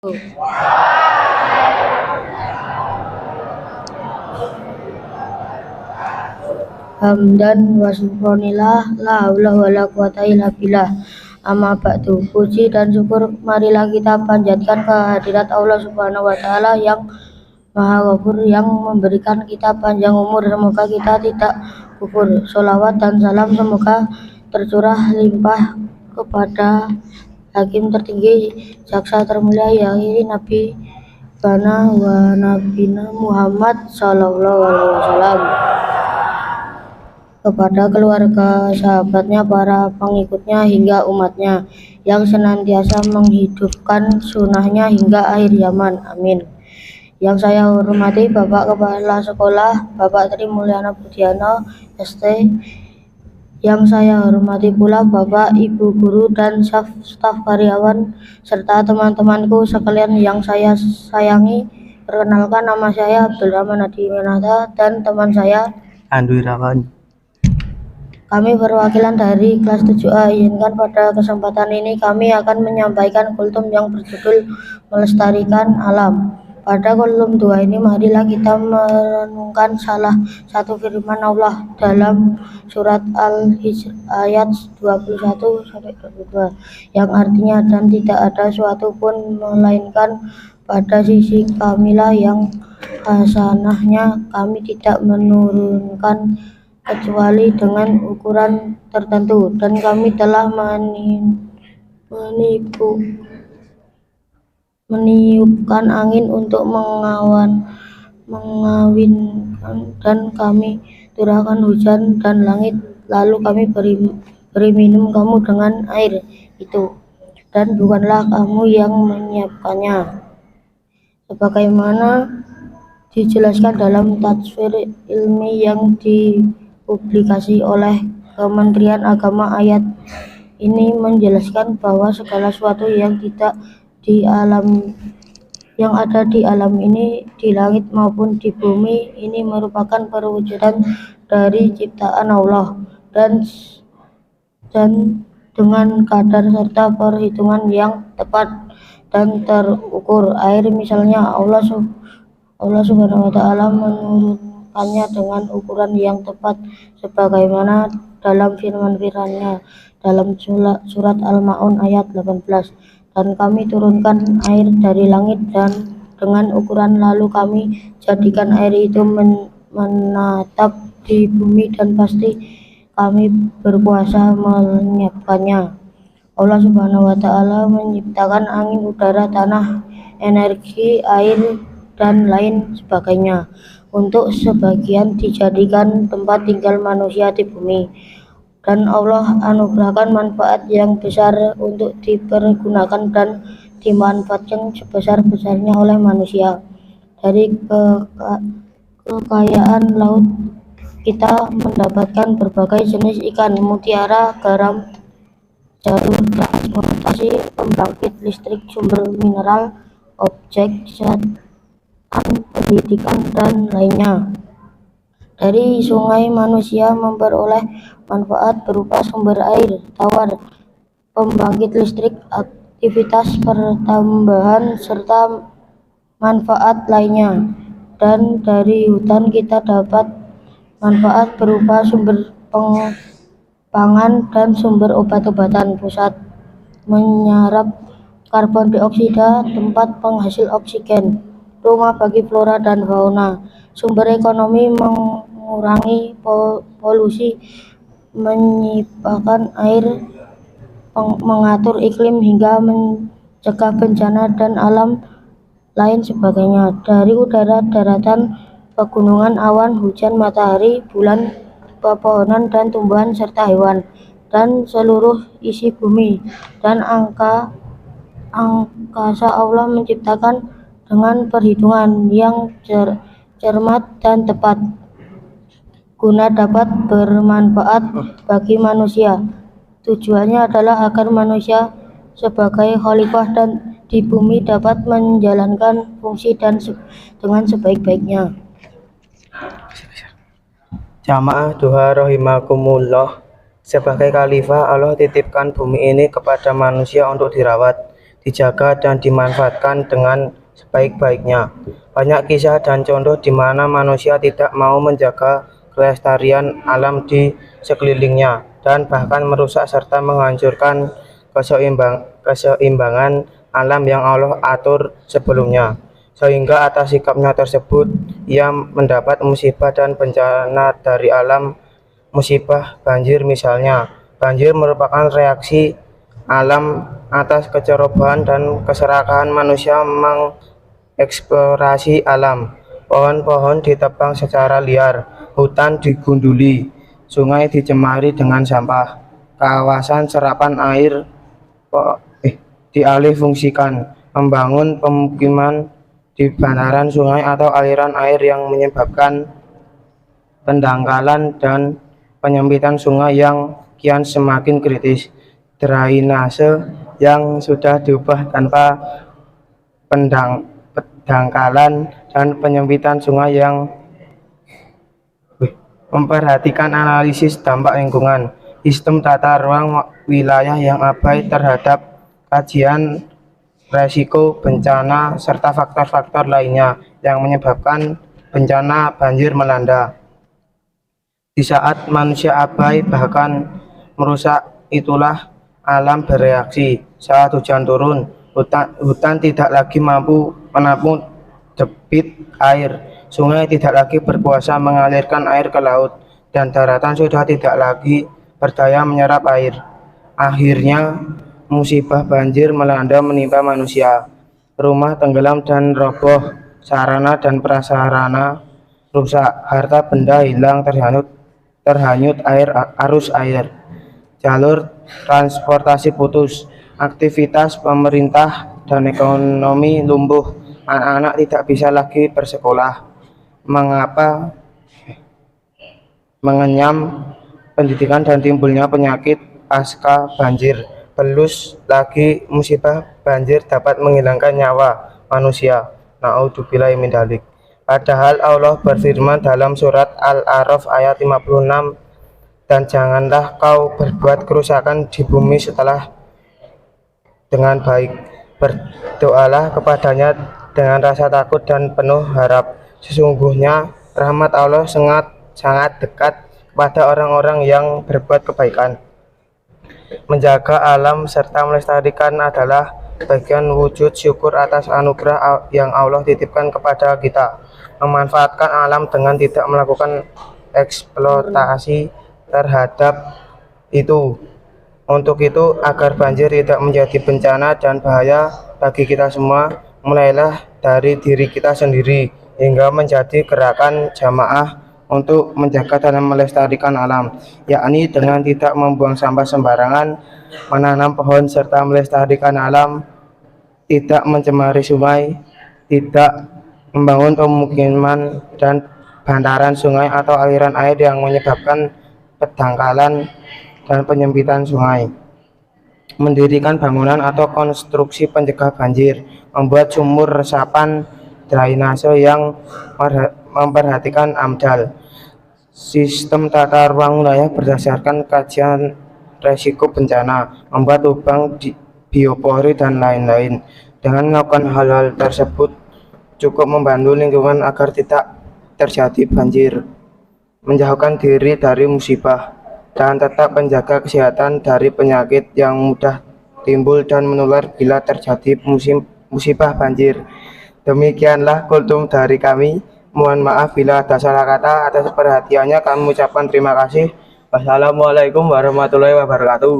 Hamdan wa syukronillah, la haula wala quwata illa billah. Amma ba'du, puji dan syukur marilah kita panjatkan kehadirat Allah Subhanahu wa taala yang Maha Ghafur, yang memberikan kita panjang umur. Semoga kita tidak kufur. Sholawat dan salam semoga tercurah limpah kepada Hakim tertinggi, jaksa termulia, yakni Nabi Bana wa Nabina Muhammad Sallallahu Alaihi Wasallam, kepada keluarga, sahabatnya, para pengikutnya hingga umatnya yang senantiasa menghidupkan sunnahnya hingga akhir zaman. Amin. Yang saya hormati Bapak Kepala Sekolah, Bapak Tri Mulyana Budiano, ST. Yang saya hormati pula Bapak, Ibu Guru, dan staf karyawan, serta teman-temanku sekalian yang saya sayangi. Perkenalkan, nama saya Abdurrahman Hadi Winata dan teman saya Andwi Rawan. Kami perwakilan dari kelas 7A. Izinkan pada kesempatan ini kami akan menyampaikan kultum yang berjudul Melestarikan Alam. Pada kultum 2 ini marilah kita merenungkan salah satu firman Allah dalam surat Al-Hijr ayat 21-22 yang artinya, dan tidak ada suatu pun melainkan pada sisi kamilah yang hasanahnya kami tidak menurunkan kecuali dengan ukuran tertentu, dan kami telah meniupkan angin untuk mengawinkan, dan kami turunkan hujan dan langit, lalu kami beri minum kamu dengan air itu, dan bukanlah kamu yang menyiapkannya. Sebagaimana dijelaskan dalam tafsir ilmi yang dipublikasi oleh Kementerian Agama, ayat ini menjelaskan bahwa segala sesuatu yang ada di alam ini, di langit maupun di bumi ini, merupakan perwujudan dari ciptaan Allah, dan dengan kadar serta perhitungan yang tepat dan terukur. Air misalnya, Allah Subhanahu wa taala menurunkannya dengan ukuran yang tepat sebagaimana dalam firman-Nya dalam surat Al-Maun ayat 18, dan kami turunkan air dari langit dan dengan ukuran, lalu kami jadikan air itu menatap di bumi, dan pasti kami berkuasa menyiapkannya. Allah Subhanahu wa taala menciptakan angin, udara, tanah, energi, air, dan lain sebagainya untuk sebagian dijadikan tempat tinggal manusia di bumi, dan Allah anugerahkan manfaat yang besar untuk dipergunakan dan dimanfaatkan sebesar-besarnya oleh manusia. Dari kekayaan laut kita mendapatkan berbagai jenis ikan, mutiara, garam, jalur transportasi, pembangkit listrik, sumber mineral, objek wisata, pendidikan, dan lainnya. Dari sungai manusia memperoleh manfaat berupa sumber air tawar, pembangkit listrik, aktivitas pertambangan, serta manfaat lainnya. Dan dari hutan kita dapat manfaat berupa sumber pangan dan sumber obat-obatan, pusat menyerap karbon dioksida, tempat penghasil oksigen, rumah bagi flora dan fauna, sumber ekonomi, mengurangi polusi, menyimpan air, mengatur iklim, hingga mencegah bencana dan alam lain sebagainya. Dari udara, daratan, pegunungan, awan, hujan, matahari, bulan, pepohonan dan tumbuhan, serta hewan, dan seluruh isi bumi dan angkasa Allah menciptakan dengan perhitungan yang cermat dan tepat, guna dapat bermanfaat bagi manusia. Tujuannya adalah agar manusia sebagai khalifah dan di bumi dapat menjalankan fungsi dan dengan sebaik-baiknya. Jamaah duha rahimakumullah. Sebagai khalifah, Allah titipkan bumi ini kepada manusia untuk dirawat, dijaga dan dimanfaatkan dengan sebaik-baiknya. Banyak kisah dan contoh di mana manusia tidak mau menjaga kelestarian alam di sekelilingnya dan bahkan merusak serta menghancurkan keseimbangan alam yang Allah atur sebelumnya. Sehingga atas sikapnya tersebut, ia mendapat musibah dan bencana dari alam. Musibah banjir misalnya. Banjir merupakan reaksi alam atas kecerobohan dan keserakahan manusia mengeksplorasi alam. Pohon-pohon ditebang secara liar, hutan digunduli, sungai dicemari dengan sampah, kawasan serapan air dialihfungsikan, membangun pemukiman di bantaran sungai atau aliran air yang menyebabkan pendangkalan dan penyempitan sungai yang kian semakin kritis. Drainase yang sudah diubah tanpa pendangkalan dan penyempitan sungai yang memperhatikan analisis dampak lingkungan. Sistem tata ruang wilayah yang abai terhadap kajian resiko bencana serta faktor-faktor lainnya yang menyebabkan bencana banjir melanda. Di saat manusia abai bahkan merusak, itulah alam bereaksi. Saat hujan turun, hutan tidak lagi mampu menampung debit air, sungai tidak lagi berkuasa mengalirkan air ke laut, dan daratan sudah tidak lagi berdaya menyerap air. Akhirnya musibah banjir melanda menimpa manusia. Rumah tenggelam dan roboh, sarana dan prasarana rusak, harta benda hilang terhanyut arus air, jalur transportasi putus, aktivitas pemerintah dan ekonomi lumpuh, anak-anak tidak bisa lagi bersekolah, mengenyam pendidikan dan timbulnya penyakit pasca banjir. Belus lagi musibah banjir dapat menghilangkan nyawa manusia. Na'udzubillahi min dzalik. Padahal Allah berfirman dalam surat Al-A'raf ayat 56, dan janganlah kau berbuat kerusakan di bumi setelah dengan baik. Berdoalah kepadanya dengan rasa takut dan penuh harap. Sesungguhnya rahmat Allah sangat dekat kepada orang-orang yang berbuat kebaikan. Menjaga alam serta melestarikan adalah bagian wujud syukur atas anugerah yang Allah titipkan kepada kita. Memanfaatkan alam dengan tidak melakukan eksploitasi terhadap itu. Untuk itu, agar banjir tidak menjadi bencana dan bahaya bagi kita semua, mulailah dari diri kita sendiri hingga menjadi gerakan jamaah untuk menjaga dan melestarikan alam, yakni dengan tidak membuang sampah sembarangan, menanam pohon serta melestarikan alam, tidak mencemari sungai, tidak membangun pemukiman dan bantaran sungai atau aliran air yang menyebabkan pendangkalan dan penyempitan sungai, mendirikan bangunan atau konstruksi pencegah banjir, membuat sumur resapan drainase yang memperhatikan AMDAL, sistem tata ruang wilayah berdasarkan kajian resiko bencana, membuat lubang biopori dan lain-lain. Dengan melakukan hal-hal tersebut cukup membantu lingkungan agar tidak terjadi banjir, menjauhkan diri dari musibah, dan tetap menjaga kesehatan dari penyakit yang mudah timbul dan menular bila terjadi musibah banjir. Demikianlah kultum dari kami. Mohon maaf bila ada salah kata. Atas perhatiannya kami ucapkan terima kasih. Wassalamualaikum warahmatullahi wabarakatuh.